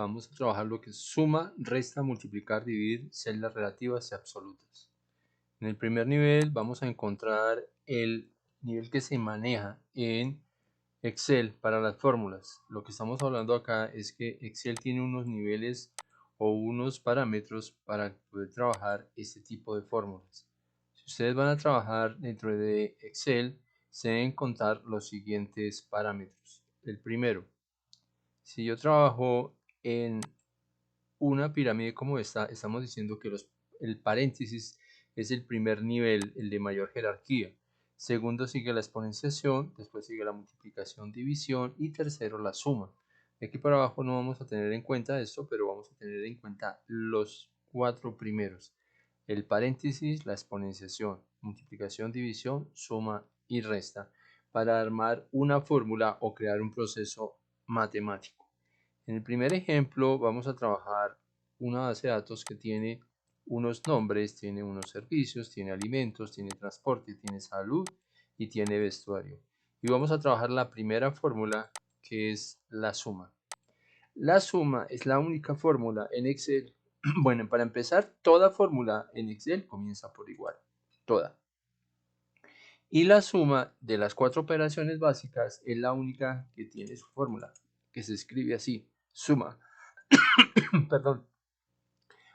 vamos a trabajar lo que es suma, resta, multiplicar, dividir, celdas relativas y absolutas. En el primer nivel vamos a encontrar el nivel que se maneja en Excel para las fórmulas. Lo que estamos hablando acá es que Excel tiene unos niveles o unos parámetros para poder trabajar este tipo de fórmulas. Si ustedes van a trabajar dentro de Excel, se deben contar los siguientes parámetros. El primero, si yo trabajo en una pirámide como esta, estamos diciendo que el paréntesis es el primer nivel, el de mayor jerarquía. Segundo sigue la exponenciación, después sigue la multiplicación, división y tercero la suma. De aquí para abajo no vamos a tener en cuenta esto, pero vamos a tener en cuenta los cuatro primeros. El paréntesis, la exponenciación, multiplicación, división, suma y resta para armar una fórmula o crear un proceso matemático. En el primer ejemplo vamos a trabajar una base de datos que tiene unos nombres, tiene unos servicios, tiene alimentos, tiene transporte, tiene salud y tiene vestuario. Y vamos a trabajar la primera fórmula, que es la suma. La suma es la única fórmula en Excel. Bueno, para empezar, toda fórmula en Excel comienza por igual, toda. Y la suma de las cuatro operaciones básicas es la única que tiene su fórmula, que se escribe así, suma. Perdón.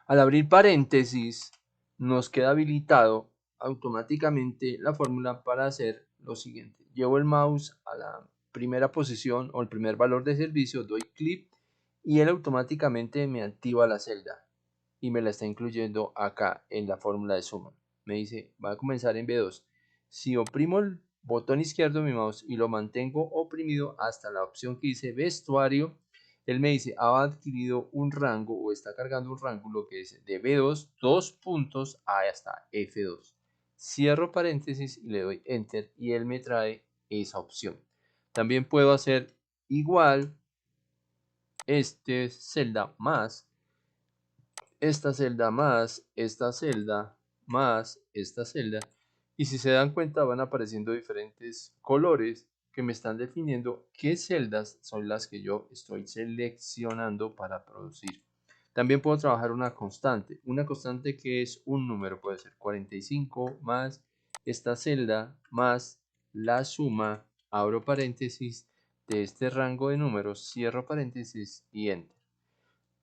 Al abrir paréntesis, nos queda habilitado automáticamente la fórmula para hacer lo siguiente. Llevo el mouse a la primera posición o el primer valor de servicio, doy clic y él automáticamente me activa la celda y me la está incluyendo acá en la fórmula de suma. Me dice, va a comenzar en B2. Si oprimo el botón izquierdo de mi mouse y lo mantengo oprimido hasta la opción que dice vestuario, él me dice, ha adquirido un rango o está cargando un rango, lo que es de B2, 2 puntos hasta F2. Cierro paréntesis y le doy Enter y él me trae esa opción. También puedo hacer igual celda más, esta celda más, esta celda más, esta celda. Y si se dan cuenta van apareciendo diferentes colores que me están definiendo qué celdas son las que yo estoy seleccionando para producir. También puedo trabajar una constante que es un número, puede ser 45 más esta celda más la suma, abro paréntesis, de este rango de números, cierro paréntesis y enter.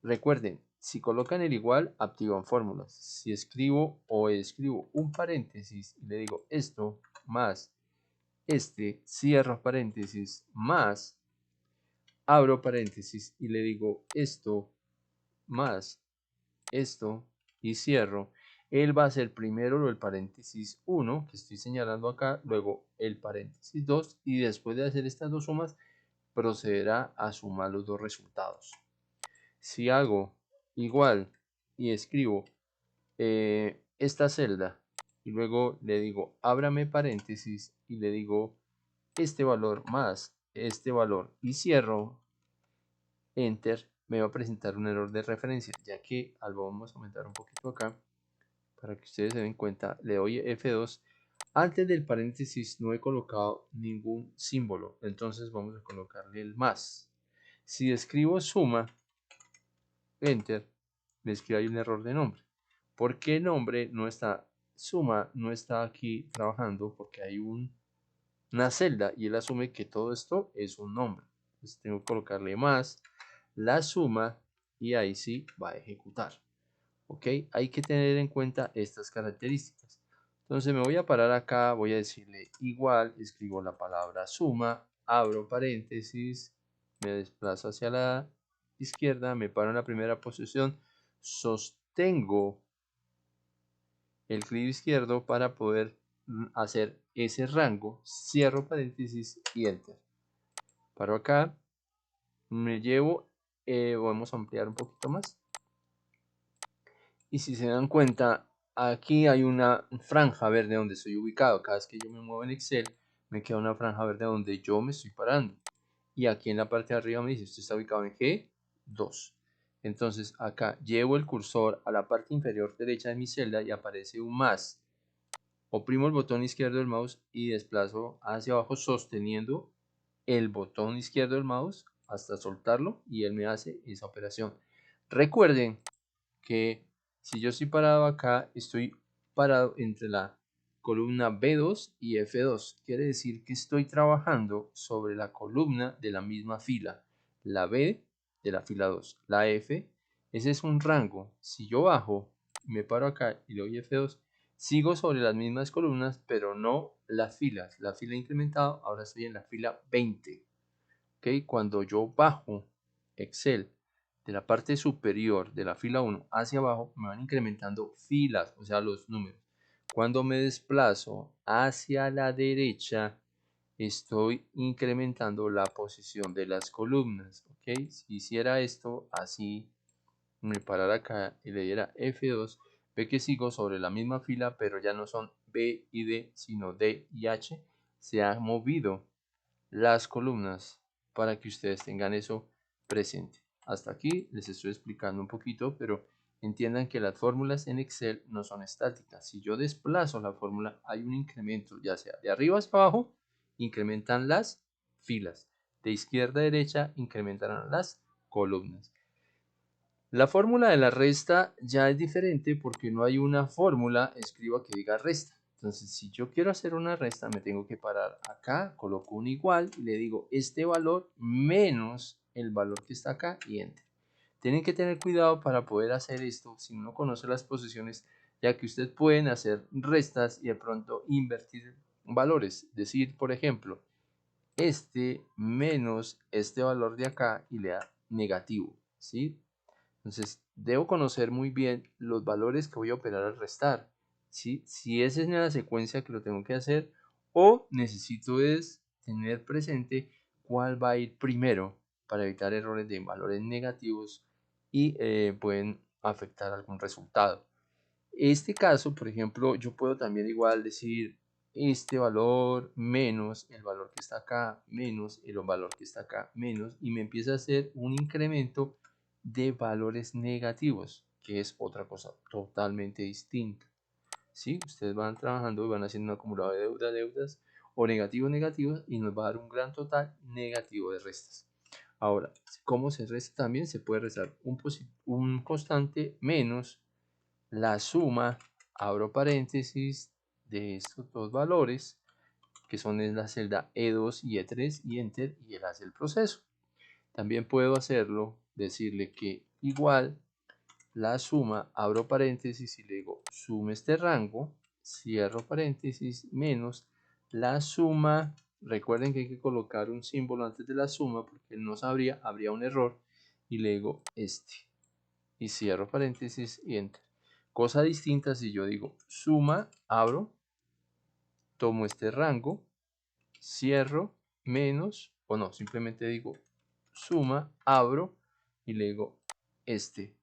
Recuerden, si colocan el igual, activan fórmulas. Si escribo un paréntesis y le digo esto más cierro paréntesis más, abro paréntesis y le digo esto más esto y cierro, él va a hacer primero el paréntesis 1 que estoy señalando acá, luego el paréntesis 2 y después de hacer estas dos sumas procederá a sumar los dos resultados. Si hago igual y escribo esta celda y luego le digo ábrame paréntesis y le digo este valor más este valor y cierro, enter, me va a presentar un error de referencia, ya que vamos a aumentar un poquito acá para que ustedes se den cuenta. Le doy F2, antes del paréntesis no he colocado ningún símbolo, entonces vamos a colocarle el más. Si escribo suma, enter, ves que hay un error de nombre. ¿Por qué nombre no está? Suma no está aquí trabajando porque hay una celda y él asume que todo esto es un nombre. Entonces tengo que colocarle más la suma y ahí sí va a ejecutar. Ok, hay que tener en cuenta estas características. Entonces me voy a parar acá, voy a decirle igual, escribo la palabra suma, abro paréntesis, me desplazo hacia la izquierda, me paro en la primera posición, sostengo el clic izquierdo para poder hacer ese rango, cierro paréntesis y enter. Paro acá, me llevo, vamos a ampliar un poquito más. Y si se dan cuenta, aquí hay una franja verde donde estoy ubicado. Cada vez que yo me muevo en Excel, me queda una franja verde donde yo me estoy parando. Y aquí en la parte de arriba me dice, usted está ubicado en G2. Entonces acá llevo el cursor a la parte inferior derecha de mi celda y aparece un más. Oprimo el botón izquierdo del mouse y desplazo hacia abajo sosteniendo el botón izquierdo del mouse hasta soltarlo y él me hace esa operación. Recuerden que si yo estoy parado acá, estoy parado entre la columna B2 y F2. Quiere decir que estoy trabajando sobre la columna de la misma fila. La B de la fila 2. La F, ese es un rango. Si yo bajo, me paro acá y le doy F2, sigo sobre las mismas columnas, pero no las filas. La fila incrementada, ahora estoy en la fila 20. ¿Okay? Cuando yo bajo Excel de la parte superior de la fila 1 hacia abajo, me van incrementando filas, o sea, los números. Cuando me desplazo hacia la derecha, estoy incrementando la posición de las columnas. ¿Okay? Si hiciera esto así, me parara acá y le diera F2, ve que sigo sobre la misma fila, pero ya no son B y D, sino D y H. Se ha movido las columnas para que ustedes tengan eso presente. Hasta aquí les estoy explicando un poquito, pero entiendan que las fórmulas en Excel no son estáticas. Si yo desplazo la fórmula, hay un incremento, ya sea de arriba hacia abajo, incrementan las filas. De izquierda a derecha, incrementarán las columnas. La fórmula de la resta ya es diferente porque no hay una fórmula escriba que diga resta. Entonces, si yo quiero hacer una resta, me tengo que parar acá, coloco un igual y le digo este valor menos el valor que está acá y enter. Tienen que tener cuidado para poder hacer esto si uno conoce las posiciones, ya que ustedes pueden hacer restas y de pronto invertir valores. Decir, por ejemplo, este menos este valor de acá y le da negativo, ¿sí? Entonces, debo conocer muy bien los valores que voy a operar al restar. ¿Sí? Si esa es la secuencia que lo tengo que hacer, o necesito es tener presente cuál va a ir primero para evitar errores de valores negativos y pueden afectar algún resultado. Este caso, por ejemplo, yo puedo también igual decir este valor menos el valor que está acá, menos el valor que está acá, menos, y me empieza a hacer un incremento de valores negativos, que es otra cosa totalmente distinta. ¿Sí? Ustedes van trabajando y van haciendo un acumulado de deudas, o negativos, negativos, y nos va a dar un gran total negativo de restas. Ahora, ¿cómo se resta? También se puede restar un constante menos la suma, abro paréntesis, de estos dos valores, que son en la celda E2 y E3, y enter, y él hace el proceso. También puedo hacerlo, decirle que igual la suma, abro paréntesis y le digo suma este rango, cierro paréntesis, menos la suma. Recuerden que hay que colocar un símbolo antes de la suma porque no sabría, habría un error, y le digo este, y cierro paréntesis y enter. Cosa distinta si yo digo suma, abro, tomo este rango, cierro, menos, o no, simplemente digo suma, abro y le digo este.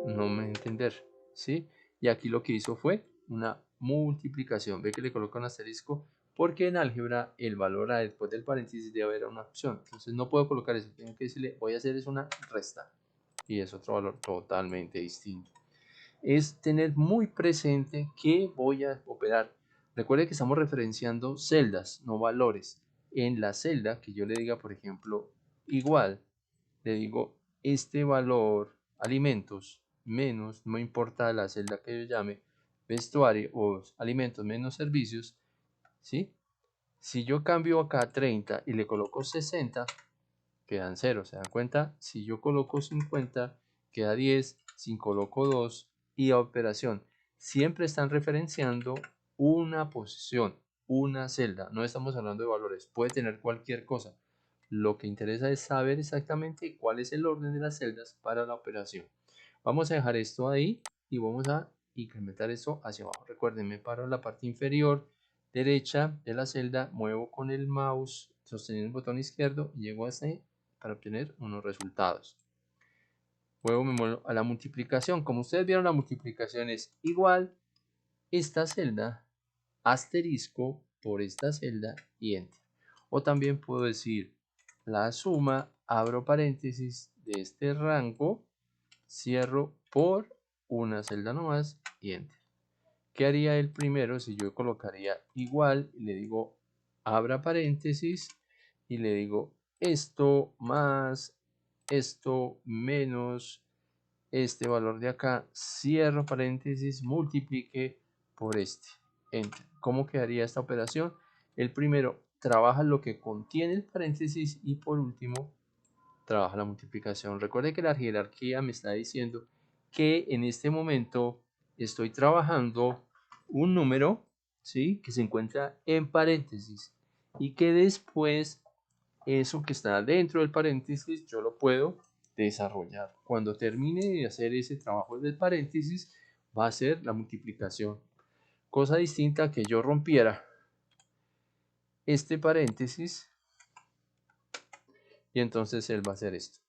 No me entender, ¿sí? Y aquí lo que hizo fue una multiplicación. Ve que le coloca un asterisco porque en álgebra el valor a después del paréntesis debe haber una opción. Entonces no puedo colocar eso, tengo que decirle voy a hacer es una resta. Y es otro valor totalmente distinto. Es tener muy presente que voy a operar. Recuerde que estamos referenciando celdas, no valores. En la celda que yo le diga, por ejemplo, igual, le digo este valor alimentos menos, no importa la celda que yo llame, vestuario o alimentos menos servicios, ¿sí? Si yo cambio acá 30 y le coloco 60, quedan 0, ¿se dan cuenta? Si yo coloco 50, queda 10, si coloco 2 y a operación. Siempre están referenciando una posición, una celda. No estamos hablando de valores, puede tener cualquier cosa. Lo que interesa es saber exactamente cuál es el orden de las celdas para la operación. Vamos a dejar esto ahí y vamos a incrementar esto hacia abajo. Recuerden, me paro en la parte inferior derecha de la celda, muevo con el mouse sosteniendo el botón izquierdo y llego hasta ahí para obtener unos resultados. Luego me muevo a la multiplicación. Como ustedes vieron, la multiplicación es igual esta celda asterisco por esta celda y enter. O también puedo decir la suma, abro paréntesis, de este rango, cierro por una celda nomás y enter. ¿Qué haría el primero si yo colocaría igual y le digo abra paréntesis y le digo esto más esto menos este valor de acá, cierro paréntesis, multiplique por este, enter. ¿Cómo quedaría esta operación? El primero trabaja lo que contiene el paréntesis y por último trabaja la multiplicación. Recuerde que la jerarquía me está diciendo que en este momento estoy trabajando un número, ¿sí?, que se encuentra en paréntesis y que después eso que está dentro del paréntesis yo lo puedo desarrollar. Cuando termine de hacer ese trabajo del paréntesis va a ser la multiplicación. Cosa distinta que yo rompiera este paréntesis y entonces él va a hacer esto.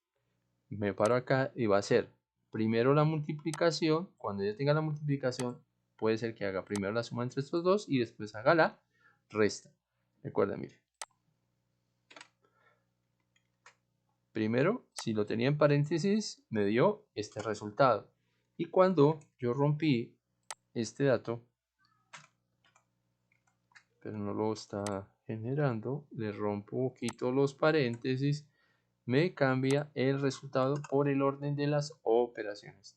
Me paro acá y va a hacer primero la multiplicación. Cuando ya tenga la multiplicación puede ser que haga primero la suma entre estos dos y después haga la resta. Recuerda, mire. Primero, si lo tenía en paréntesis, me dio este resultado. Y cuando yo rompí este dato, pero no lo está generando, le rompo un poquito los paréntesis, me cambia el resultado por el orden de las operaciones.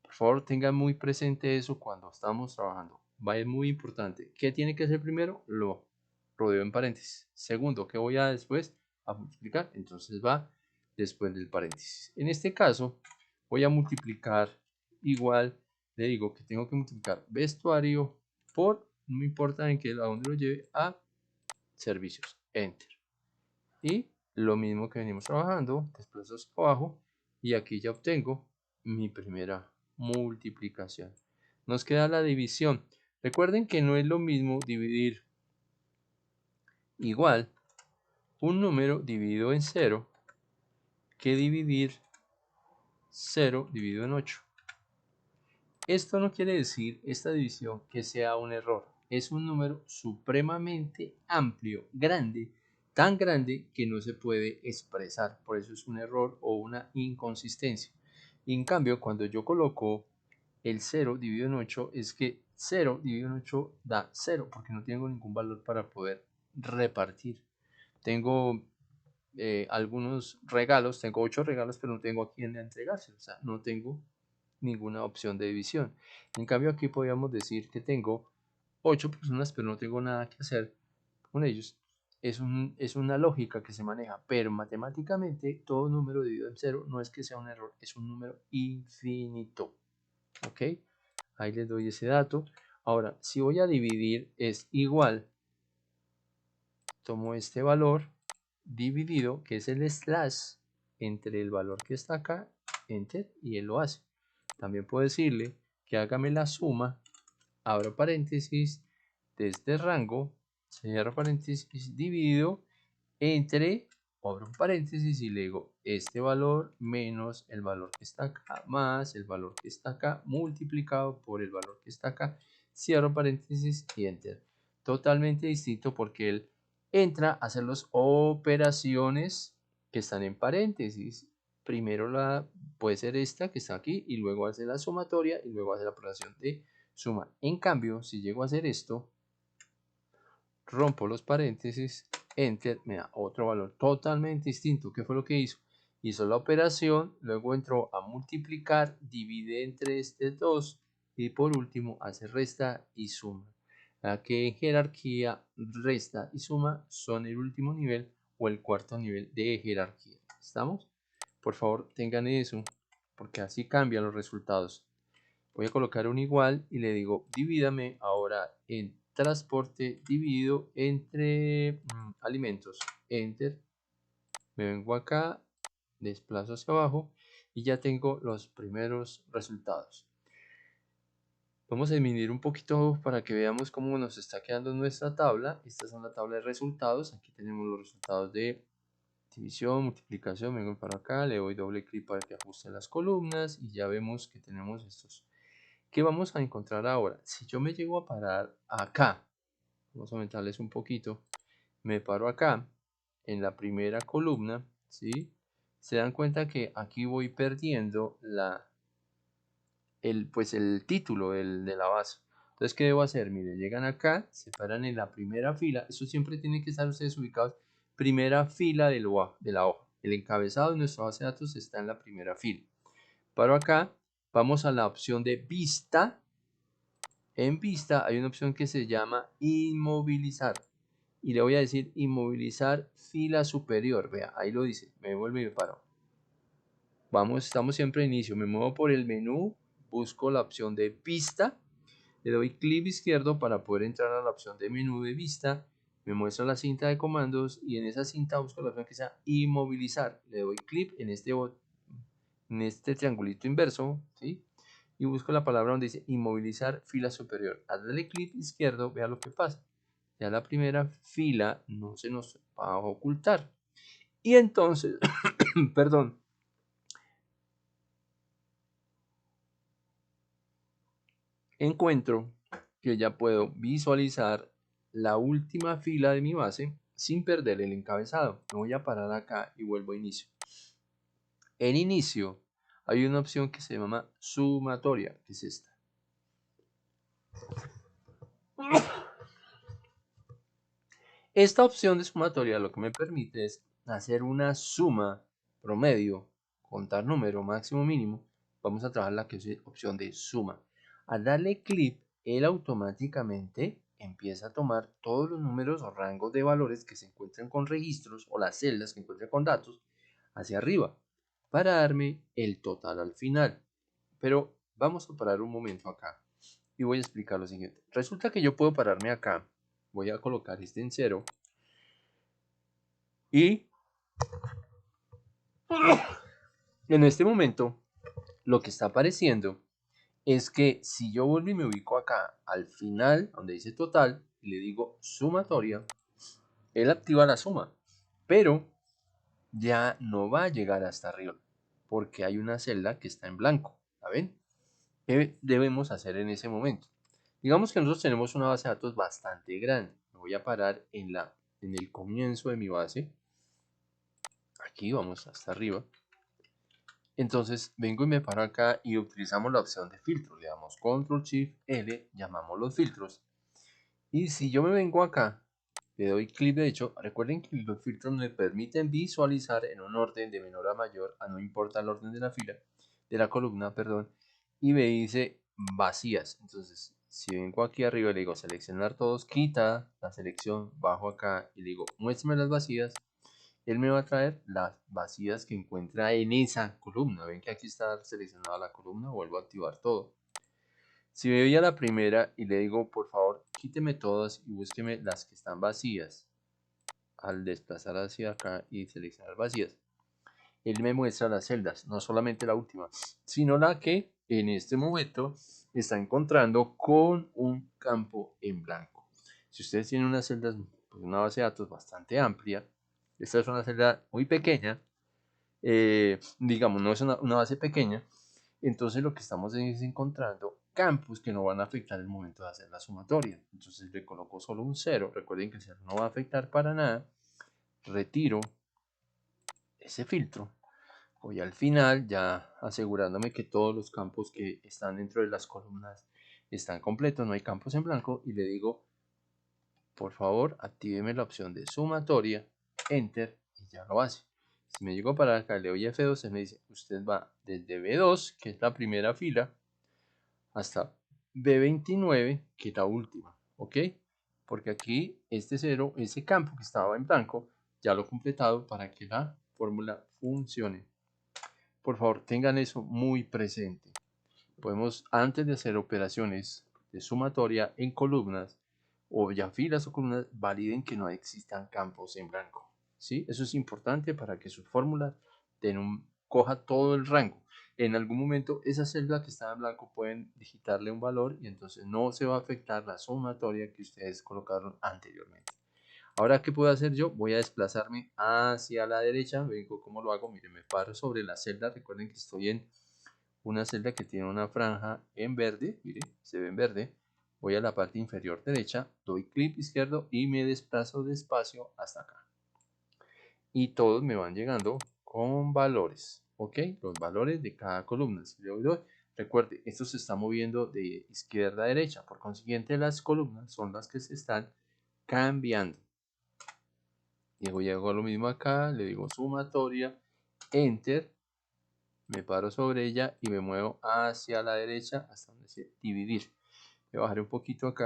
Por favor, tengan muy presente eso cuando estamos trabajando. Va a ser muy importante. ¿Qué tiene que hacer primero? Lo rodeo en paréntesis. Segundo, ¿qué voy a después? A multiplicar. Entonces va después del paréntesis. En este caso, voy a multiplicar igual. Le digo que tengo que multiplicar vestuario por, no me importa en qué, a dónde lo lleve, a servicios. Enter. Y lo mismo que venimos trabajando, desplazo hacia abajo y aquí ya obtengo mi primera multiplicación. Nos queda la división. Recuerden que no es lo mismo dividir igual un número dividido en 0 que dividir 0 dividido en 8. Esto no quiere decir, esta división, que sea un error. Es un número supremamente amplio, grande, tan grande que no se puede expresar. Por eso es un error o una inconsistencia. Y en cambio, cuando yo coloco el 0 dividido en 8, es que 0 dividido en 8 da 0, porque no tengo ningún valor para poder repartir. Tengo algunos regalos, tengo 8 regalos, pero no tengo a quién entregarse. O sea, no tengo ninguna opción de división. En cambio aquí podríamos decir que tengo 8 personas, pero no tengo nada que hacer con ellos. Es una lógica que se maneja, pero matemáticamente todo número dividido en 0 no es que sea un error, es un número infinito. ¿Ok? Ahí les doy ese dato. Ahora, si voy a dividir es igual, tomo este valor dividido, que es el slash, entre el valor que está acá, enter, y él lo hace. También puedo decirle que hágame la suma, abro paréntesis, de este rango, cierro paréntesis, dividido entre, abro un paréntesis y le digo este valor menos el valor que está acá, más el valor que está acá, multiplicado por el valor que está acá, cierro paréntesis y enter. Totalmente distinto porque él entra a hacer las operaciones que están en paréntesis. Primero puede ser esta que está aquí y luego hace la sumatoria y luego hace la operación de suma. En cambio, si llego a hacer esto, rompo los paréntesis, enter, me da otro valor totalmente distinto. ¿Qué fue lo que hizo? Hizo la operación, luego entró a multiplicar, divide entre este 2 y por último hace resta y suma. La que en jerarquía resta y suma son el último nivel o el cuarto nivel de jerarquía. ¿Estamos? Por favor, tengan eso, porque así cambian los resultados. Voy a colocar un igual y le digo divídame ahora en transporte dividido entre alimentos. Enter. Me vengo acá, desplazo hacia abajo y ya tengo los primeros resultados. Vamos a disminuir un poquito para que veamos cómo nos está quedando nuestra tabla. Esta es la tabla de resultados. Aquí tenemos los resultados de división, multiplicación. Vengo para acá, le doy doble clic para que ajuste las columnas y ya vemos que tenemos estos. ¿Qué vamos a encontrar ahora? Si yo me llego a parar acá, vamos a aumentarles un poquito, me paro acá en la primera columna, ¿sí? Se dan cuenta que aquí voy perdiendo el título de la base. Entonces, ¿qué debo hacer? Miren, llegan acá, se paran en la primera fila. Eso siempre tienen que estar ustedes ubicados primera fila de la hoja. El encabezado de nuestra base de datos está en la primera fila. Paro acá, vamos a la opción de vista. En vista hay una opción que se llama inmovilizar. Y le voy a decir inmovilizar fila superior. Vea, ahí lo dice. Me vuelvo y me paro. Estamos siempre a inicio. Me muevo por el menú, busco la opción de vista. Le doy clic izquierdo para poder entrar a la opción de menú de vista. Me muestra la cinta de comandos y en esa cinta busco la opción que sea inmovilizar. Le doy clic en este triangulito inverso, ¿sí? Y busco la palabra donde dice inmovilizar fila superior. Al darle clic izquierdo, vea lo que pasa. Ya la primera fila no se nos va a ocultar. Y entonces, perdón, encuentro que ya puedo visualizar la última fila de mi base sin perder el encabezado. Me voy a parar acá y vuelvo a inicio. En inicio hay una opción que se llama sumatoria, que es esta. Esta opción de sumatoria lo que me permite es hacer una suma promedio, contar número máximo mínimo. Vamos a trabajar la que es opción de suma. Al darle clic, él automáticamente empieza a tomar todos los números o rangos de valores que se encuentran con registros o las celdas que encuentran con datos hacia arriba para darme el total al final. Pero vamos a parar un momento acá y voy a explicar lo siguiente. Resulta que yo puedo pararme acá. Voy a colocar este en 0 y en este momento lo que está apareciendo es que si yo vuelvo y me ubico acá al final donde dice total y le digo sumatoria, él activa la suma, pero ya no va a llegar hasta arriba porque hay una celda que está en blanco. ¿La ven? ¿Qué debemos hacer en ese momento? Digamos que nosotros tenemos una base de datos bastante grande. Me voy a parar en el comienzo de mi base. Aquí vamos hasta arriba. Entonces vengo y me paro acá y utilizamos la opción de filtro. Le damos Control Shift L, llamamos los filtros. Y si yo me vengo acá, le doy clic derecho, recuerden que los filtros me permiten visualizar en un orden de menor a mayor, no importa el orden de la fila, de la columna, perdón, y me dice vacías. Entonces, si vengo aquí arriba y le digo seleccionar todos, quita la selección, bajo acá y le digo muéstrame las vacías, él me va a traer las vacías que encuentra en esa columna. Ven que aquí está seleccionada la columna, vuelvo a activar todo. Si me voy a la primera y le digo, por favor, quíteme todas y búsqueme las que están vacías, al desplazar hacia acá y seleccionar vacías, él me muestra las celdas, no solamente la última, sino la que en este momento está encontrando con un campo en blanco. Si ustedes tienen unas celdas, pues una base de datos bastante amplia, esta es una celda muy pequeña, digamos, no es una base pequeña, entonces lo que estamos es encontrando campos que no van a afectar el momento de hacer la sumatoria. Entonces le coloco solo un 0, recuerden que el 0 no va a afectar para nada, retiro ese filtro, voy al final ya asegurándome que todos los campos que están dentro de las columnas están completos, no hay campos en blanco, y le digo, por favor, actíveme la opción de sumatoria, enter, y ya lo hace. Si me llego para acá, le doy F2, se me dice, usted va desde B2, que es la primera fila, hasta B29, que es la última, ¿ok? Porque aquí este 0, ese campo que estaba en blanco, ya lo he completado para que la fórmula funcione. Por favor, tengan eso muy presente. Podemos, antes de hacer operaciones de sumatoria en columnas, o ya filas o columnas, validen que no existan campos en blanco. ¿Sí? Eso es importante para que sus fórmulas coja todo el rango. En algún momento esa celda que está en blanco pueden digitarle un valor y entonces no se va a afectar la sumatoria que ustedes colocaron anteriormente. Ahora, ¿qué puedo hacer yo? Voy a desplazarme hacia la derecha. Vengo, ¿cómo lo hago? Miren, me paro sobre la celda. Recuerden que estoy en una celda que tiene una franja en verde. Miren, se ve en verde. Voy a la parte inferior derecha, doy clic izquierdo y me desplazo despacio hasta acá. Y todos me van llegando con valores, ¿ok? Los valores de cada columna. Si le doy, recuerde, esto se está moviendo de izquierda a derecha. Por consiguiente, las columnas son las que se están cambiando. Llego a lo mismo acá, le digo sumatoria, enter, me paro sobre ella y me muevo hacia la derecha hasta donde dice dividir. Voy a bajar un poquito acá.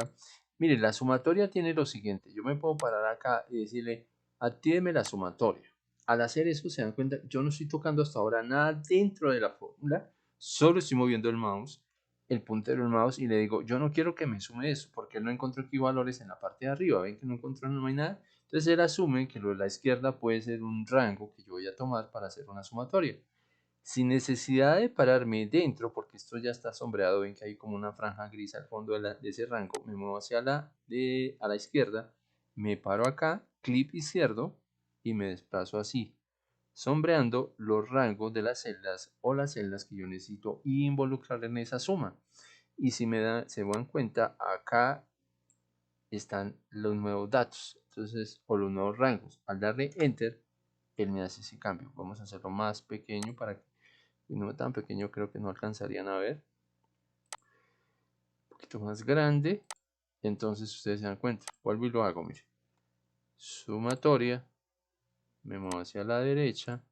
Miren, la sumatoria tiene lo siguiente. Yo me puedo parar acá y decirle, actíveme la sumatoria. Al hacer eso, se dan cuenta, yo no estoy tocando hasta ahora nada dentro de la fórmula, solo estoy moviendo el mouse, el puntero del mouse, y le digo, yo no quiero que me sume eso, porque él no encontró aquí valores en la parte de arriba. Ven que no encontró, no hay nada. Entonces él asume que lo de la izquierda puede ser un rango que yo voy a tomar para hacer una sumatoria. Sin necesidad de pararme dentro, porque esto ya está sombreado, ven que hay como una franja gris al fondo de ese rango, me muevo hacia a la izquierda, me paro acá, clic izquierdo y me desplazo así, sombreando los rangos de las celdas o las celdas que yo necesito involucrar en esa suma. Y si se dan cuenta, acá están los nuevos datos, entonces, o los nuevos rangos. Al darle enter, él me hace ese cambio. Vamos a hacerlo más pequeño para que no tan pequeño, creo que no alcanzarían a ver. Un poquito más grande. Entonces ustedes se dan cuenta. Vuelvo y lo hago, mire. Sumatoria. Me muevo hacia la derecha.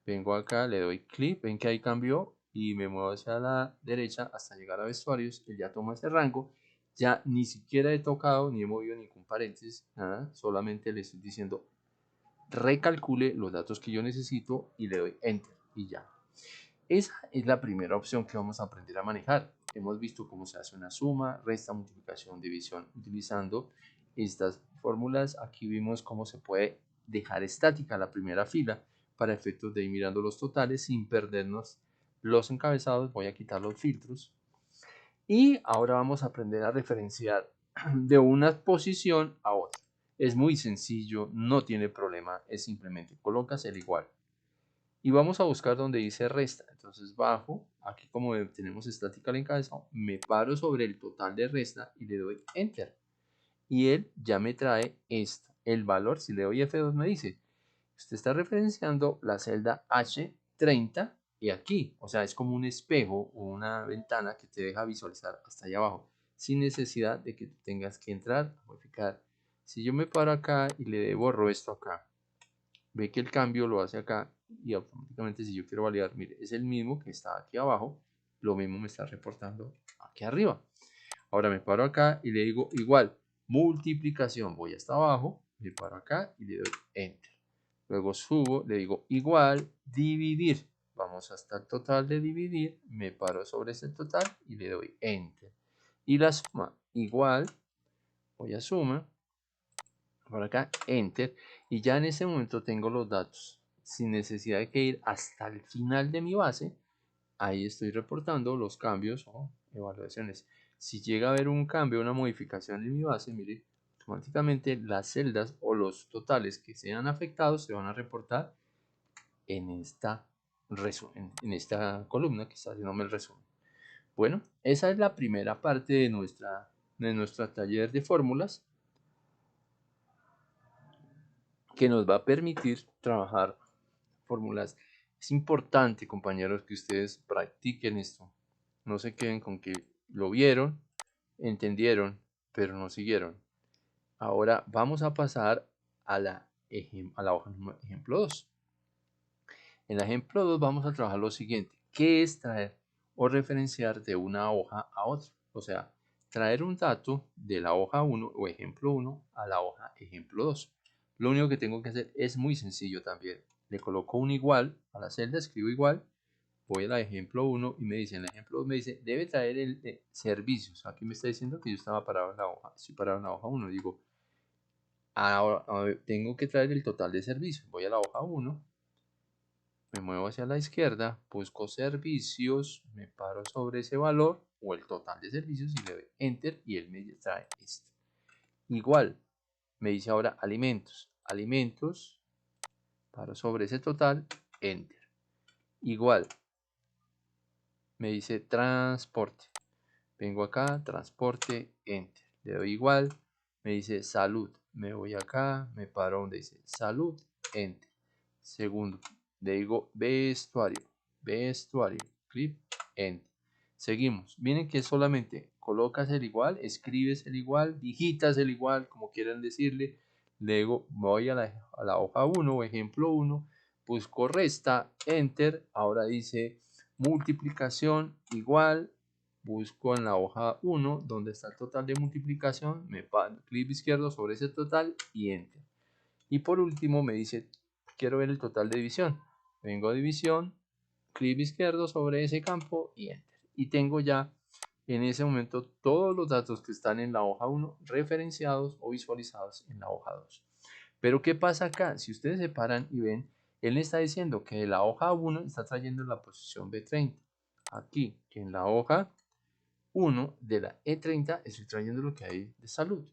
Vengo acá, le doy clic. Ven que ahí cambió. Y me muevo hacia la derecha hasta llegar a vestuarios. Él ya toma ese rango. Ya ni siquiera he tocado ni he movido ningún paréntesis. Nada. Solamente le estoy diciendo recalcule los datos que yo necesito y le doy enter. Y ya. Esa es la primera opción que vamos a aprender a manejar. Hemos visto cómo se hace una suma, resta, multiplicación, división utilizando estas fórmulas. Aquí vimos cómo se puede dejar estática la primera fila para efectos de ir mirando los totales sin perdernos los encabezados. Voy a quitar los filtros. Y ahora vamos a aprender a referenciar de una posición a otra. Es muy sencillo, no tiene problema, es simplemente colocas el igual y vamos a buscar donde dice resta. Entonces bajo, aquí como tenemos estática al encabezado, me paro sobre el total de resta y le doy enter. Y él ya me trae esto. El valor, si le doy F2 me dice, usted está referenciando la celda H30 y aquí, o sea, es como un espejo o una ventana que te deja visualizar hasta allá abajo, sin necesidad de que tú tengas que entrar a modificar. Si yo me paro acá y le borro esto acá, ve que el cambio lo hace acá y automáticamente si yo quiero validar, mire, es el mismo que está aquí abajo, lo mismo me está reportando aquí arriba. Ahora me paro acá y le digo igual, multiplicación, voy hasta abajo, me paro acá y le doy enter. Luego subo, le digo igual, dividir, vamos hasta el total de dividir, me paro sobre ese total y le doy enter. Y la suma igual, voy a suma, por acá, enter, y ya en ese momento tengo los datos sin necesidad de que ir hasta el final de mi base. Ahí estoy reportando los cambios o evaluaciones. Si llega a haber un cambio, una modificación en mi base, mire, automáticamente las celdas o los totales que sean afectados se van a reportar en en esta columna que está haciéndome el resumen. Bueno, esa es la primera parte de nuestra taller de fórmulas, que nos va a permitir trabajar fórmulas. Es importante, compañeros, que ustedes practiquen esto. No se queden con que lo vieron, entendieron, pero no siguieron. Ahora vamos a pasar a la hoja ejemplo 2. En el ejemplo 2 vamos a trabajar lo siguiente. ¿Qué es traer o referenciar de una hoja a otra? O sea, traer un dato de la hoja 1 o ejemplo 1 a la hoja ejemplo 2. Lo único que tengo que hacer es muy sencillo también. Le coloco un igual a la celda, escribo igual, voy al ejemplo 1 y me dice, en el ejemplo 2 me dice, debe traer el de servicios. Aquí me está diciendo que yo estaba parado en la hoja, estoy parado en la hoja 1. Digo, ahora tengo que traer el total de servicios. Voy a la hoja 1, me muevo hacia la izquierda, busco servicios, me paro sobre ese valor o el total de servicios y le doy enter y él me trae esto. Igual, me dice ahora alimentos. Alimentos, paro sobre ese total, enter. Igual, me dice transporte. Vengo acá, transporte, enter. Le doy igual, me dice salud. Me voy acá, me paro donde dice salud, enter. Segundo, le digo vestuario, vestuario, clic, enter. Seguimos. Miren que solamente colocas el igual, escribes el igual, digitas el igual, como quieran decirle, luego voy a la hoja 1 o ejemplo 1, busco resta, enter, ahora dice multiplicación igual, busco en la hoja 1 donde está el total de multiplicación, me paro, clic izquierdo sobre ese total y enter. Y por último me dice, quiero ver el total de división, vengo a división, clic izquierdo sobre ese campo y enter. Y tengo ya en ese momento todos los datos que están en la hoja 1 referenciados o visualizados en la hoja 2. Pero ¿qué pasa acá? Si ustedes se paran y ven, él me está diciendo que de la hoja 1 está trayendo la posición B30. Aquí, que en la hoja 1 de la E30 estoy trayendo lo que hay de salud.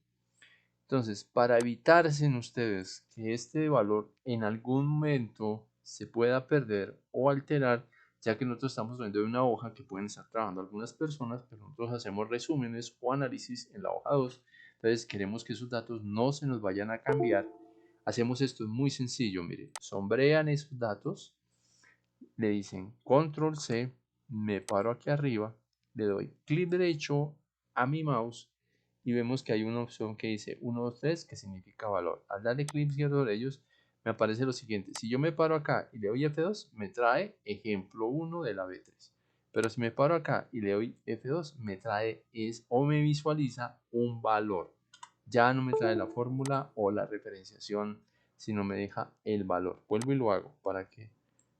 Entonces, para evitarse en ustedes que este valor en algún momento se pueda perder o alterar, ya que nosotros estamos viendo de una hoja que pueden estar trabajando algunas personas, pero nosotros hacemos resúmenes o análisis en la hoja 2, entonces queremos que esos datos no se nos vayan a cambiar. Hacemos esto muy sencillo, miren, sombrean esos datos, le dicen control C, me paro aquí arriba, le doy clic derecho a mi mouse y vemos que hay una opción que dice 1, 2, 3 que significa valor. Al darle clic izquierdo de ellos me aparece lo siguiente, si yo me paro acá y le doy F2 me trae ejemplo 1 de la B3, pero si me paro acá y le doy F2 me trae o me visualiza un valor, ya no me trae la fórmula o la referenciación, sino me deja el valor. Vuelvo y lo hago para que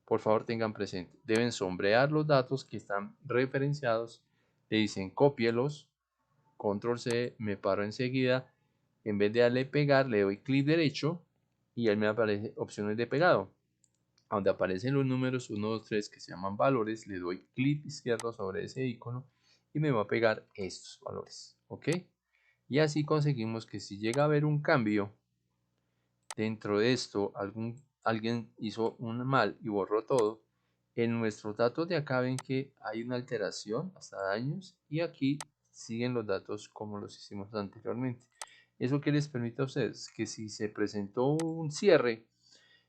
por favor tengan presente, deben sombrear los datos que están referenciados, le dicen cópielos, control C, me paro enseguida, en vez de darle pegar le doy clic derecho y él me aparece opciones de pegado, donde aparecen los números 1, 2, 3 que se llaman valores, le doy clic izquierdo sobre ese icono y me va a pegar estos valores, ¿ok? Y así conseguimos que si llega a haber un cambio dentro de esto, alguien hizo un mal y borró todo, en nuestros datos de acá ven que hay una alteración hasta daños y aquí siguen los datos como los hicimos anteriormente. ¿Eso que les permite a ustedes? Que si se presentó un cierre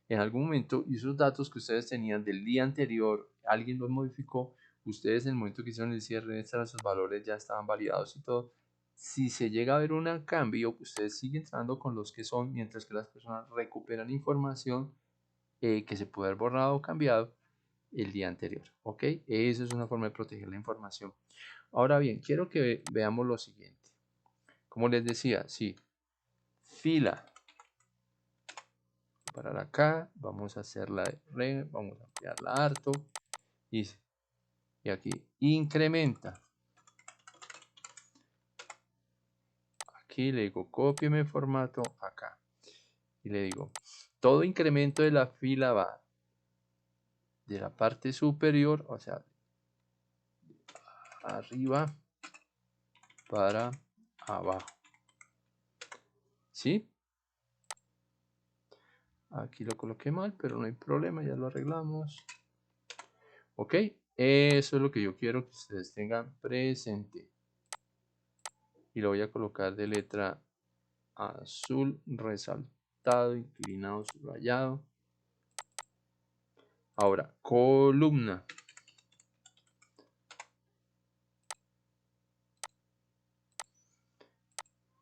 en algún momento y esos datos que ustedes tenían del día anterior, alguien los modificó, ustedes en el momento que hicieron el cierre, esos valores ya estaban validados y todo. Si se llega a ver un cambio, ustedes siguen entrando con los que son, mientras que las personas recuperan información que se puede haber borrado o cambiado el día anterior. ¿Ok? Eso es una forma de proteger la información. Ahora bien, quiero que veamos lo siguiente. Como les decía, sí, fila. Para acá, vamos a hacerla de vamos a ampliarla harto. Y aquí, incrementa. Aquí le digo, cópieme formato acá. Y le digo, todo incremento de la fila va de la parte superior, o sea, arriba para abajo. ¿Sí? Aquí lo coloqué mal, pero no hay problema, ya lo arreglamos. Ok, eso es lo que yo quiero que ustedes tengan presente. Y lo voy a colocar de letra azul resaltado, inclinado, subrayado. Ahora, columna.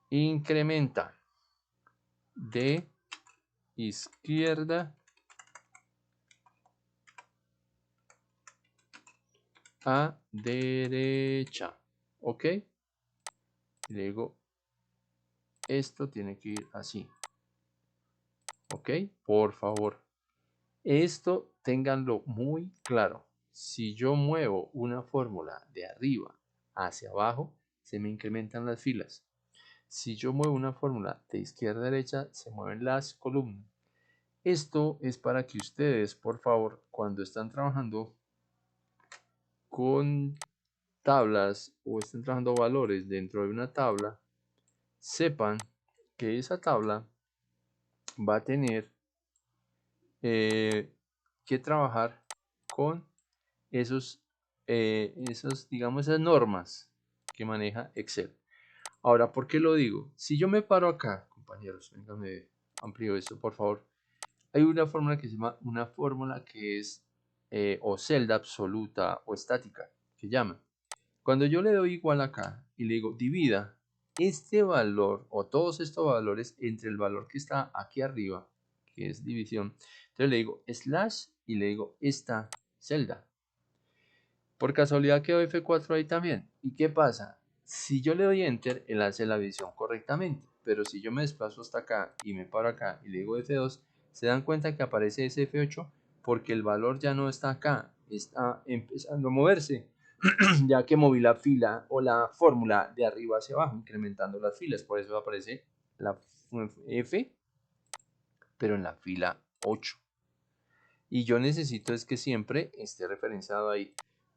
Incrementa de izquierda a derecha. ¿Ok? Y luego, esto tiene que ir así. ¿Ok? Por favor. Esto ténganlo muy claro. Si yo muevo una fórmula de arriba hacia abajo, se me incrementan las filas. Si yo muevo una fórmula de izquierda a derecha, se mueven las columnas. Esto es para que ustedes, por favor, cuando están trabajando con tablas o estén trabajando valores dentro de una tabla, sepan que esa tabla va a tener que trabajar con digamos, esas normas que maneja Excel. Ahora, ¿por qué lo digo? Si yo me paro acá, compañeros, vénganme, amplío esto, por favor. Hay una fórmula que se llama una fórmula que es o celda absoluta o estática, que llama. Cuando yo le doy igual acá y le digo divida, este valor o todos estos valores entre el valor que está aquí arriba, que es división. Entonces le digo slash y le digo esta celda. Por casualidad quedó F4 ahí también. ¿Y qué pasa? Si yo le doy enter, él hace la división correctamente. Pero si yo me desplazo hasta acá y me paro acá y le digo F2, se dan cuenta que aparece ese F8 porque el valor ya no está acá, está empezando a moverse, ya que moví la fila o la fórmula de arriba hacia abajo, incrementando las filas. Por eso aparece la F, pero en la fila 8. Y yo necesito es que siempre esté referenciado ahí.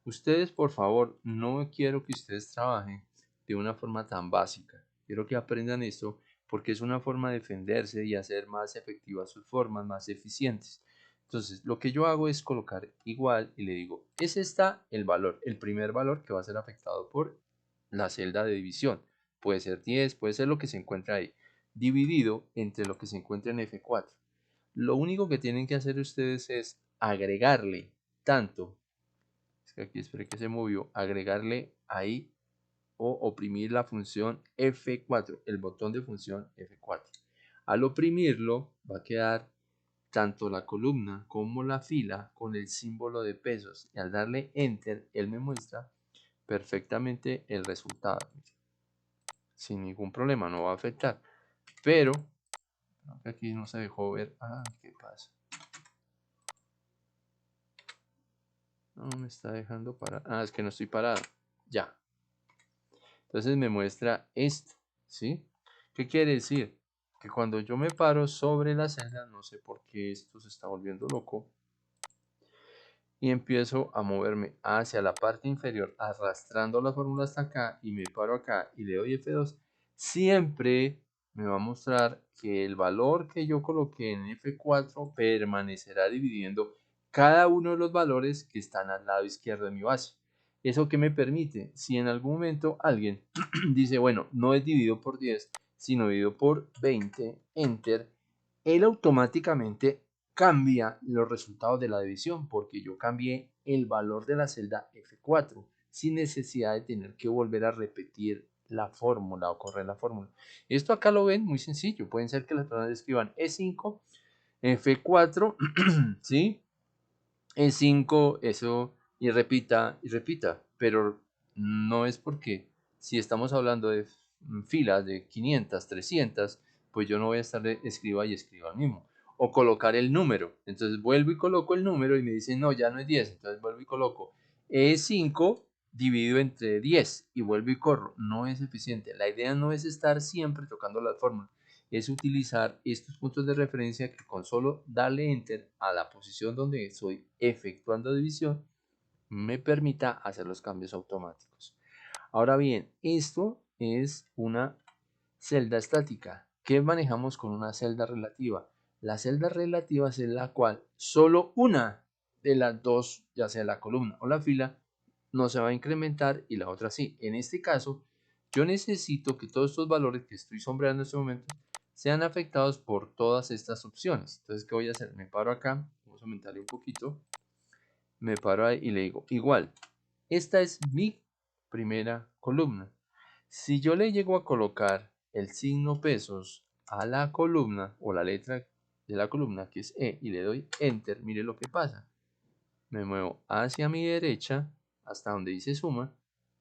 Ustedes, por favor, no quiero que ustedes trabajen de una forma tan básica. Quiero que aprendan esto porque es una forma de defenderse y hacer más efectivas sus formas, más eficientes. Entonces, lo que yo hago es colocar igual y le digo, es esta el valor, el primer valor que va a ser afectado por la celda de división. Puede ser 10, puede ser lo que se encuentra ahí, dividido entre lo que se encuentra en F4. Lo único que tienen que hacer ustedes es agregarle tanto, es que aquí esperé que se movió, agregarle ahí o oprimir la función F4, el botón de función F4. Al oprimirlo va a quedar tanto la columna como la fila con el símbolo de pesos y al darle enter él me muestra perfectamente el resultado sin ningún problema, no va a afectar, pero aquí no se dejó ver. ¿Qué pasa? No me está dejando parar. Es que no estoy parado. Ya. Entonces me muestra esto. ¿Sí? ¿Qué quiere decir? Que cuando yo me paro sobre la celda, no sé por qué esto se está volviendo loco, y empiezo a moverme hacia la parte inferior, arrastrando la fórmula hasta acá, y me paro acá y le doy F2, siempre me va a mostrar que el valor que yo coloqué en F4 permanecerá dividiendo cada uno de los valores que están al lado izquierdo de mi base. ¿Eso que me permite? Si en algún momento alguien dice, bueno, no es dividido por 10, sino dividido por 20, enter, él automáticamente cambia los resultados de la división porque yo cambié el valor de la celda F4 sin necesidad de tener que volver a repetir la fórmula o correr la fórmula. Esto acá lo ven muy sencillo. Pueden ser que las personas escriban E5, F4, ¿sí? E5, eso, y repita, pero no es porque si estamos hablando de filas de 500, 300, pues yo no voy a estar de escriba y escriba el mismo. O colocar el número. Entonces vuelvo y coloco el número y me dicen, no, ya no es 10. Entonces vuelvo y coloco E5 dividido entre 10 y vuelvo y corro. No es eficiente. La idea no es estar siempre tocando las fórmulas, es utilizar estos puntos de referencia que con solo darle enter a la posición donde estoy efectuando división me permita hacer los cambios automáticos. Ahora bien, esto es una celda estática. ¿Qué manejamos con una celda relativa? La celda relativa es en la cual solo una de las dos, ya sea la columna o la fila, no se va a incrementar y la otra sí. En este caso, yo necesito que todos estos valores que estoy sombreando en este momento sean afectados por todas estas opciones. Entonces, ¿qué voy a hacer? Me paro acá, vamos a aumentarle un poquito, me paro ahí y le digo, igual, esta es mi primera columna. Si yo le llego a colocar el signo pesos a la columna o la letra de la columna que es E y le doy enter, mire lo que pasa. Me muevo hacia mi derecha hasta donde dice suma,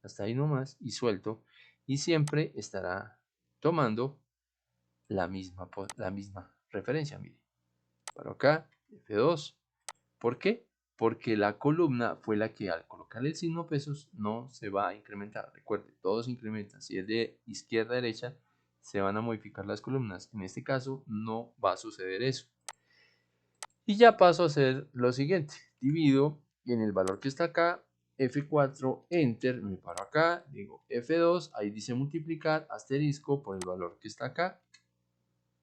hasta ahí nomás y suelto y siempre estará tomando la misma referencia. Mire, para acá, F2. ¿Por qué? Porque la columna fue la que al colocar el signo pesos no se va a incrementar. Recuerde, todo se incrementa. Si es de izquierda a derecha, se van a modificar las columnas. En este caso no va a suceder eso. Y ya paso a hacer lo siguiente. Divido en el valor que está acá, F4, enter, me paro acá, digo F2, ahí dice multiplicar, asterisco por el valor que está acá,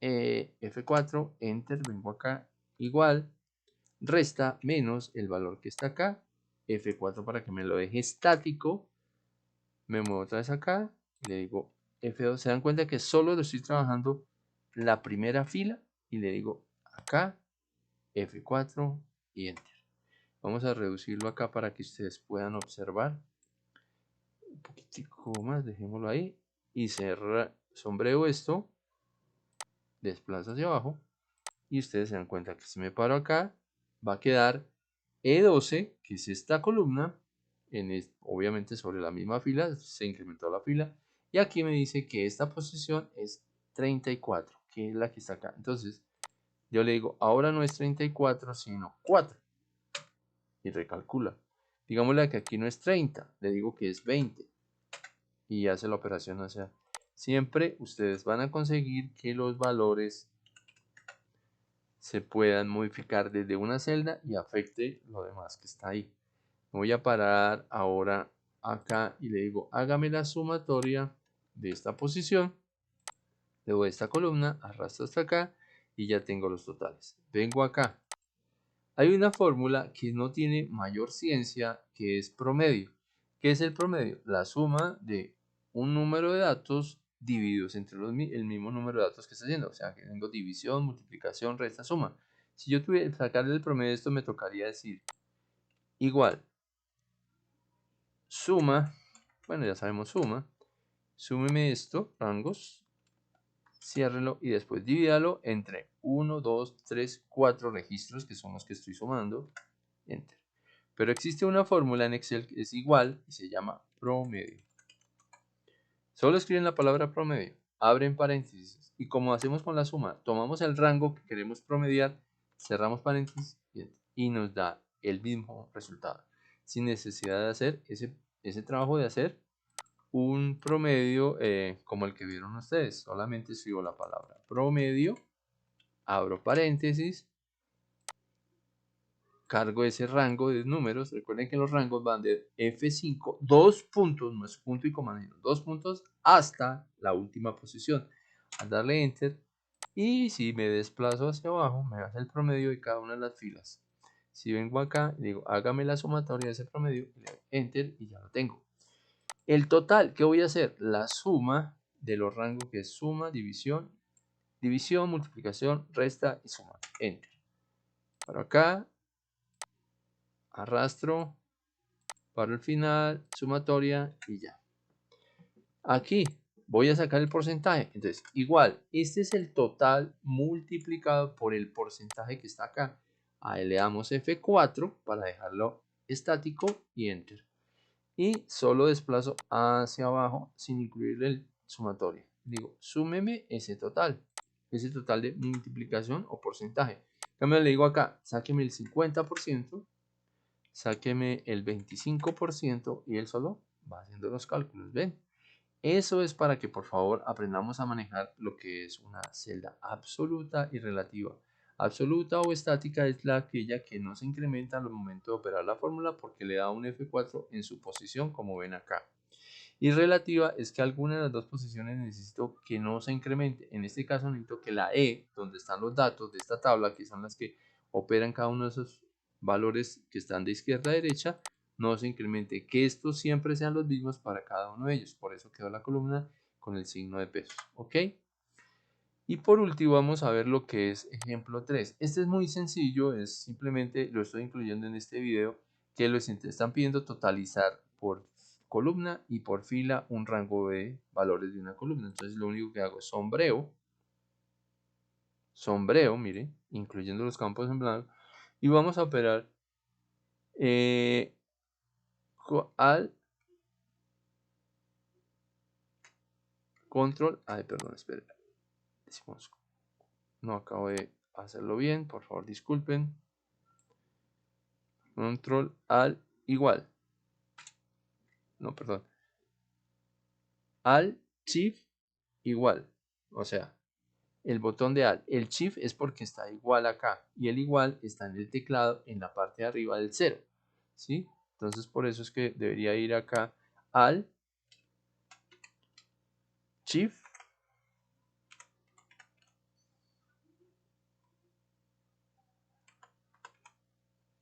F4, enter, vengo acá, igual, resta menos el valor que está acá, F4 para que me lo deje estático, me muevo otra vez acá, y le digo F2, se dan cuenta que solo lo estoy trabajando la primera fila, y le digo acá, F4 y enter. Vamos a reducirlo acá para que ustedes puedan observar un poquitico más, dejémoslo ahí, y sombreo esto, desplazo hacia abajo y ustedes se dan cuenta que si me paro acá va a quedar E12, que es esta columna, obviamente sobre la misma fila, se incrementó la fila, y aquí me dice que esta posición es 34, que es la que está acá. Entonces yo le digo, ahora no es 34, sino 4, y recalcula. Digámosle que aquí no es 30, le digo que es 20, y hace la operación hacia. Siempre ustedes van a conseguir que los valores se puedan modificar desde una celda y afecte lo demás que está ahí. Me voy a parar ahora acá y le digo, hágame la sumatoria de esta posición, le doy esta columna, arrastro hasta acá y ya tengo los totales. Vengo acá. Hay una fórmula que no tiene mayor ciencia, que es promedio. ¿Qué es el promedio? La suma de un número de datos divididos entre el mismo número de datos que está haciendo. O sea, que tengo división, multiplicación, resta, suma. Si yo tuviera que sacarle el promedio de esto, me tocaría decir igual suma, bueno, ya sabemos suma, súmeme esto, rangos, ciérrelo y después divídalo entre 1, 2, 3, 4 registros que son los que estoy sumando, enter. Pero existe una fórmula en Excel que es igual y se llama promedio. Solo escriben la palabra promedio, abren paréntesis y como hacemos con la suma, tomamos el rango que queremos promediar, cerramos paréntesis y nos da el mismo resultado, sin necesidad de hacer ese trabajo de hacer un promedio como el que vieron ustedes. Solamente escribo la palabra promedio, abro paréntesis, cargo ese rango de números. Recuerden que los rangos van de F5, 2 puntos, no es punto y coma, 2 puntos hasta la última posición. Al darle enter, y si me desplazo hacia abajo, me hace el promedio de cada una de las filas. Si vengo acá y digo, hágame la sumatoria de ese promedio, le doy enter y ya lo tengo. El total, ¿qué voy a hacer? La suma de los rangos, que es suma, división, multiplicación, resta y suma. Enter. Para acá, arrastro, para el final, sumatoria y ya. Aquí voy a sacar el porcentaje. Entonces, igual, este es el total multiplicado por el porcentaje que está acá. Ahí le damos F4 para dejarlo estático y enter. Y solo desplazo hacia abajo sin incluir el sumatorio. Digo, súmeme ese total de multiplicación o porcentaje. También le digo acá, sáqueme el 50%, sáqueme el 25% y él solo va haciendo los cálculos. ¿Ven? Eso es para que por favor aprendamos a manejar lo que es una celda absoluta y relativa. Absoluta o estática es aquella que no se incrementa al momento de operar la fórmula porque le da un F4 en su posición, como ven acá. Y relativa es que alguna de las dos posiciones necesito que no se incremente. En este caso necesito que la E, donde están los datos de esta tabla, que son las que operan cada uno de esos valores que están de izquierda a derecha, no se incremente. Que estos siempre sean los mismos para cada uno de ellos. Por eso quedó la columna con el signo de pesos. ¿Ok? Y por último vamos a ver lo que es ejemplo 3. Este es muy sencillo, es simplemente, lo estoy incluyendo en este video, que los están pidiendo totalizar por columna y por fila un rango de valores de una columna. Entonces lo único que hago es sombreo, mire, incluyendo los campos en blanco, y vamos a operar al control, perdón, espera, decimos, no acabo de hacerlo bien, por favor disculpen, control al igual, no, perdón, al shift igual, o sea, el botón de Alt. El Shift es porque está igual acá y el igual está en el teclado en la parte de arriba del 0. ¿Sí? Entonces por eso es que debería ir acá Alt, Shift,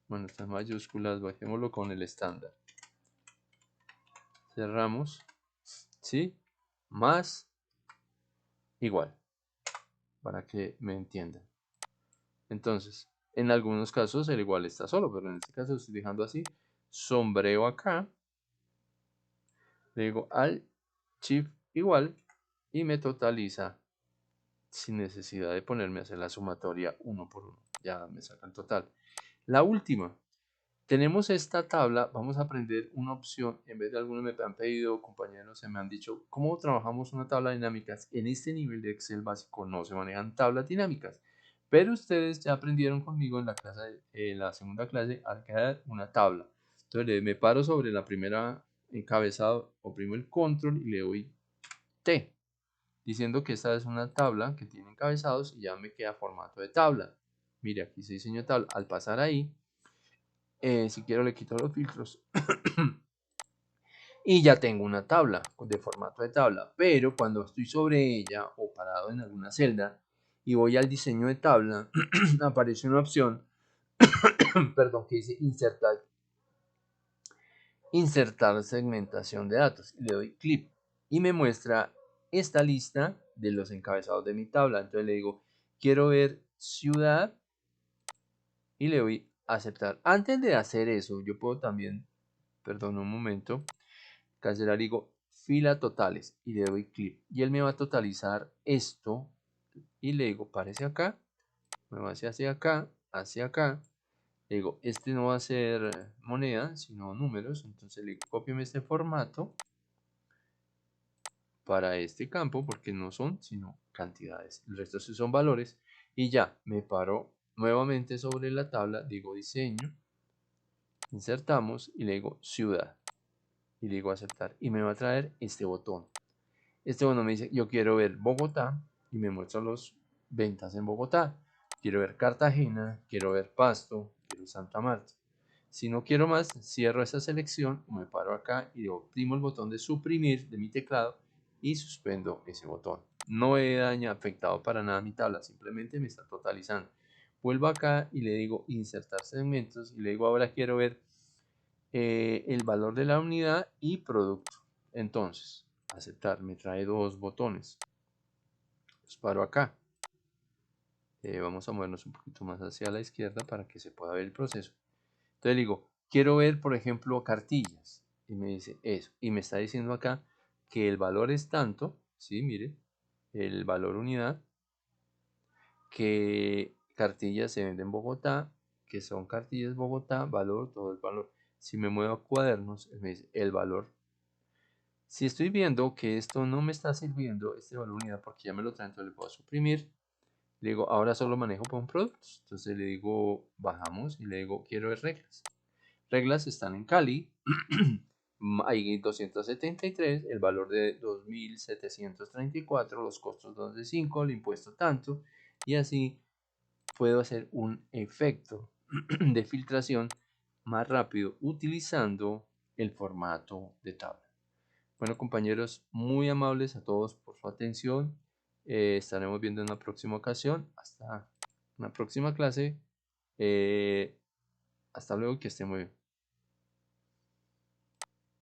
bueno, estas mayúsculas bajémoslo con el estándar. Cerramos, ¿sí? Más igual, para que me entiendan. Entonces, en algunos casos el igual está solo, pero en este caso lo estoy dejando así. Sombreo acá. Le digo Alt, Shift igual y me totaliza sin necesidad de ponerme a hacer la sumatoria uno por uno. Ya me saca el total. La última. Tenemos esta tabla, vamos a aprender una opción. En vez de algunos me han pedido, compañeros, se me han dicho, ¿cómo trabajamos una tabla dinámica? En este nivel de Excel básico no se manejan tablas dinámicas, pero ustedes ya aprendieron conmigo en la clase, en la segunda clase, a crear una tabla. Entonces me paro sobre la primera encabezado, oprimo el control y le doy T, diciendo que esta es una tabla que tiene encabezados y ya me queda formato de tabla. Mire, aquí se diseñó tabla. Al pasar ahí, si quiero le quito los filtros y ya tengo una tabla de formato de tabla, pero cuando estoy sobre ella o parado en alguna celda y voy al diseño de tabla, aparece una opción perdón, que dice insertar segmentación de datos, y le doy clic y me muestra esta lista de los encabezados de mi tabla. Entonces le digo, quiero ver ciudad y le doy aceptar. Antes de hacer eso, yo puedo también, perdón un momento, cancelar, digo fila totales y le doy clic y él me va a totalizar esto y le digo parece acá, me va hacia acá, le digo este no va a ser moneda sino números, entonces le digo cópiame este formato para este campo porque no son sino cantidades, el resto sí son valores y ya me paro nuevamente sobre la tabla, digo diseño, insertamos y le digo ciudad y le digo aceptar y me va a traer este botón. Este botón me dice yo quiero ver Bogotá y me muestra las ventas en Bogotá, quiero ver Cartagena, quiero ver Pasto, quiero Santa Marta. Si no quiero más, cierro esa selección, me paro acá y oprimo el botón de suprimir de mi teclado y suspendo ese botón. No he afectado para nada mi tabla, simplemente me está totalizando. Vuelvo acá y le digo insertar segmentos y le digo ahora quiero ver el valor de la unidad y producto. Entonces, aceptar, me trae dos botones. Los paro acá. Vamos a movernos un poquito más hacia la izquierda para que se pueda ver el proceso. Entonces le digo, quiero ver, por ejemplo, cartillas. Y me dice eso. Y me está diciendo acá que el valor es tanto, ¿sí? Mire, el valor unidad, que cartillas se venden en Bogotá, que son cartillas Bogotá, valor, todo el valor. Si me muevo a cuadernos, me dice el valor. Si estoy viendo que esto no me está sirviendo, este valor unidad, porque ya me lo trae, entonces le puedo suprimir. Le digo, ahora solo manejo con productos. Entonces le digo, bajamos y le digo, quiero ver reglas. Reglas están en Cali. Hay 273, el valor de 2.734, los costos 2 de 5, el impuesto tanto. Y así puedo hacer un efecto de filtración más rápido utilizando el formato de tabla. Bueno, compañeros, muy amables a todos por su atención. Estaremos viendo en una próxima ocasión. Hasta una próxima clase. Hasta luego, que estén muy bien.